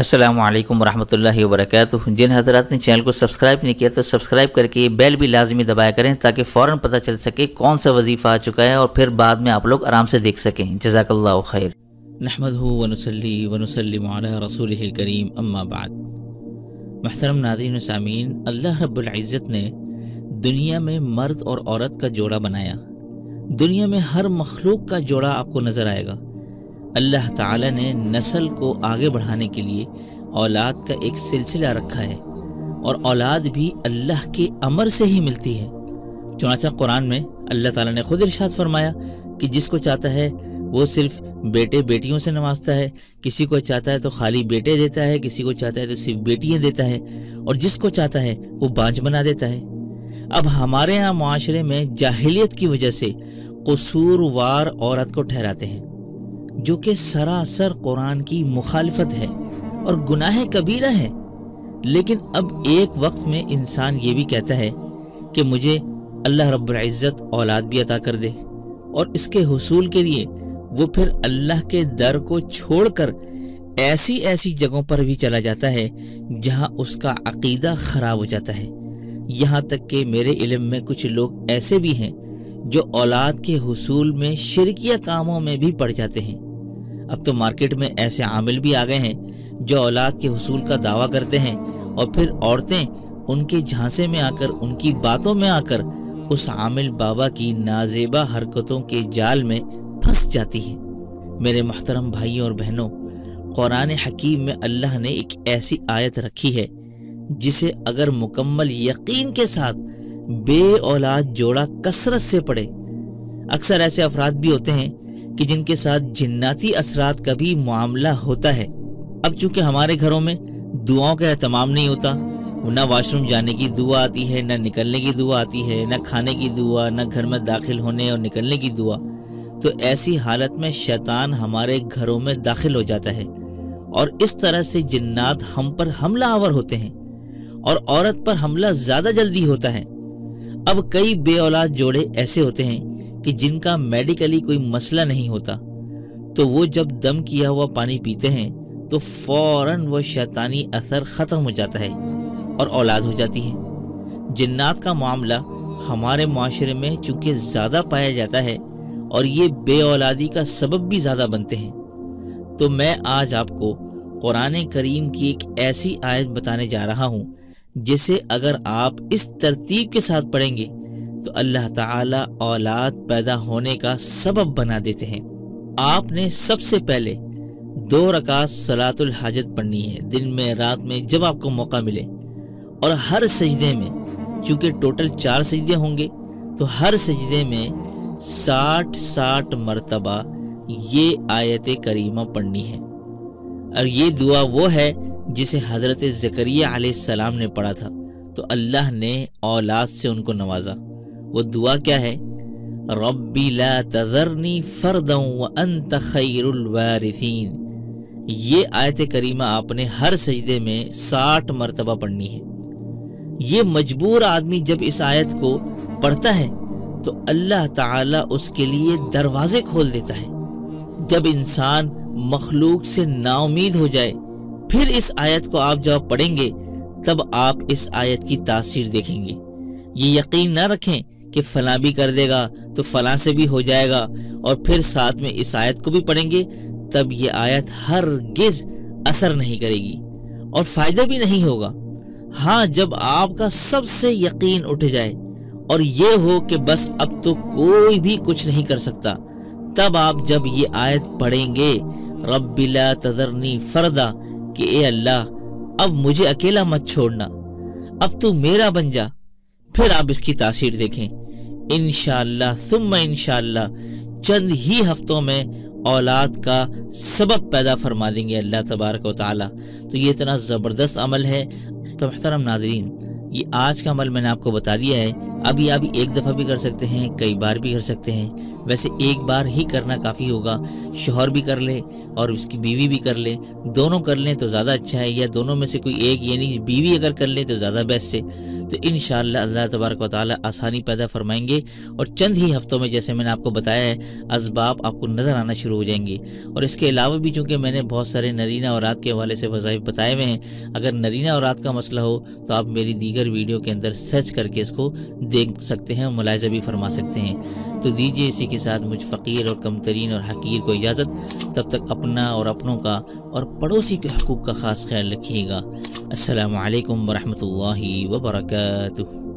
अस्सलामु अलैकुम वरहमतुल्लाहि वबरकातुहू। जिन हज़रात ने चैनल को सब्सक्राइब नहीं किया तो सब्सक्राइब करके बेल भी लाजमी दबाया करें ताकि फ़ौरन पता चल सके कौन सा वजीफ़ा आ चुका है और फिर बाद में आप लोग आराम से देख सकें। जज़ाकल्लाहु खैर। नहमदुहु व नुसल्ली व नुसल्लिमु अला रसूलिहिल करीम, अम्मा बाद। मुहतरम नाज़रीन व सामीन, अल्लाह रब्बुल इज़्ज़त ने दुनिया में मर्द और औरत का जोड़ा बनाया। दुनिया में हर मखलूक का जोड़ा आपको नज़र आएगा। अल्लाह ताला ने नस्ल को आगे बढ़ाने के लिए औलाद का एक सिलसिला रखा है और औलाद भी अल्लाह के अमर से ही मिलती है। चुनांचे कुरान में अल्लाह ताला ने खुद इरशाद फरमाया कि जिसको चाहता है वो सिर्फ बेटे बेटियों से नवाजता है, किसी को चाहता है तो खाली बेटे देता है, किसी को चाहता है तो सिर्फ बेटियां देता है, और जिसको चाहता है वो बांझ बना देता है। अब हमारे यहाँ माशरे में जाहिलियत की वजह से कसूरवार औरत को ठहराते हैं, जो कि सरासर कुरान की मुखालिफत है और गुनाह कबीरा है। लेकिन अब एक वक्त में इंसान ये भी कहता है कि मुझे अल्लाह रब्बुल इज़्ज़त औलाद भी अता कर दे, और इसके हुसूल के लिए वो फिर अल्लाह के दर को छोड़कर ऐसी ऐसी जगहों पर भी चला जाता है जहां उसका अकीदा ख़राब हो जाता है। यहाँ तक कि मेरे इल्म में कुछ लोग ऐसे भी हैं जो औलाद के हुसूल में शिरकिया कामों में भी पड़ जाते हैं। अब तो मार्केट में ऐसे आमिल भी आ गए हैं जो औलाद के हुसूल का दावा करते हैं और फिर औरतें उनके झांसे में आकर, उनकी बातों में आकर उस आमिल बाबा की नाजेबा हरकतों के जाल में फंस जाती हैं। मेरे मोहतरम भाइयों और बहनों, कुरान हकीम में अल्लाह ने एक ऐसी आयत रखी है जिसे अगर मुकम्मल यकीन के साथ बे औलाद जोड़ा कसरत से पढ़े। अक्सर ऐसे अफराद भी होते हैं कि जिनके साथ जिन्नाती असरात का भी मामला होता है। अब चूंकि हमारे घरों में दुआओं का एहतमाम नहीं होता, ना वॉशरूम जाने की दुआ आती है, ना निकलने की दुआ आती है, ना खाने की दुआ, ना घर में दाखिल होने और निकलने की दुआ, तो ऐसी हालत में शैतान हमारे घरों में दाखिल हो जाता है और इस तरह से जिन्नात हम पर हमला आवर होते हैं और औरत पर हमला ज्यादा जल्दी होता है। अब कई बे औलाद जोड़े ऐसे होते हैं कि जिनका मेडिकली कोई मसला नहीं होता, तो वो जब दम किया हुआ पानी पीते हैं तो फौरन वो शैतानी असर ख़त्म हो जाता है और औलाद हो जाती है। जिन्नात का मामला हमारे माशरे में चूँकि ज़्यादा पाया जाता है और ये बे औलादी का सबब भी ज़्यादा बनते हैं, तो मैं आज आपको कुरान करीम की एक ऐसी आयत बताने जा रहा हूँ जिसे अगर आप इस तरतीब के साथ पढ़ेंगे तो अल्लाह ताला औलाद पैदा होने का सबब बना देते हैं। आपने सबसे पहले 2 रकात सलातुल हाजत पढ़नी है, दिन में रात में जब आपको मौका मिले, और हर सजदे में, चूंकि टोटल 4 सजदे होंगे, तो हर सजदे में 60 मरतबा ये आयत करीमा पढ़नी है। और ये दुआ वो है जिसे हजरत ज़करिया अलैहिस्सलाम ने पढ़ा था, तो अल्लाह ने औलाद से उनको नवाजा। वो दुआ क्या है? रब्बी ला तज़रनी फर्दन व अंत खैरुल वारिसीन। ये आयत करीमा आपने हर सजदे में 60 मरतबा पढ़नी है। ये मजबूर आदमी जब इस आयत को पढ़ता है तो अल्लाह ताला उसके लिए दरवाजे खोल देता है। जब इंसान मखलूक से नाउमीद हो जाए, फिर इस आयत को आप जब पढ़ेंगे तब आप इस आयत की तासीर देखेंगे। ये यकीन ना रखें कि फलां भी कर देगा तो फलां से भी हो जाएगा, और फिर साथ में इस आयत को भी पढ़ेंगे तब ये आयत हरगिज असर नहीं करेगी और फायदा भी नहीं होगा। हाँ, जब आपका सबसे यकीन उठ जाए और ये हो कि बस अब तो कोई भी कुछ नहीं कर सकता, तब आप जब ये आयत पढ़ेंगे, रब्बी ला तज़रनी फरदा, कि ए अल्लाह अब मुझे अकेला मत छोड़ना, अब तू मेरा बन जा, फिर आप इसकी तासीर देखें। इंशाअल्लाह सुम्मा इंशाअल्लाह चंद ही हफ्तों में औलाद का सबब पैदा फरमा देंगे अल्लाह तबारक व तआला। तो ये इतना ज़बरदस्त अमल है। तो मुहतरम नाज़रीन, ये आज का अमल मैंने आपको बता दिया है ابھی آپ ایک دفعہ بھی کر سکتے ہیں، کئی بار بھی کر سکتے ہیں۔ ویسے ایک بار ہی کرنا کافی ہوگا، شوہر بھی کر لے اور اس کی بیوی بھی کر لے، دونوں کر لیں تو زیادہ اچھا ہے، یا دونوں میں سے کوئی ایک یعنی بیوی اگر کر لے تو زیادہ بیسٹ ہے۔ تو انشاءاللہ اللہ تبارک و تعالی آسانی پیدا فرمائیں گے، اور چند ہی ہفتوں میں جیسے میں نے آپ کو بتایا ہے اسباب آپ کو نظر آنا شروع ہو جائیں گے۔ اور اس کے علاوہ بھی چونکہ میں نے بہت سارے نرینہ اورات کے حوالے سے وظائف بتائے ہوئے ہیں، اگر نرینہ اورات کا مسئلہ ہو تو آپ میری دیگر ویڈیو کے اندر سرچ کر کے اس کو دیکھ سکتے ہیں اور ملاحظہ بھی فرما سکتے ہیں۔ تو دیجئے اسی کے ساتھ مجھ فقیر اور کم ترین اور حقیر کو اجازت، تب تک اپنا اور اپنوں کا اور پڑوسی کے حقوق کا خاص خیال رکھیے گا۔ السلام علیکم ورحمۃ اللہ وبرکاتہ۔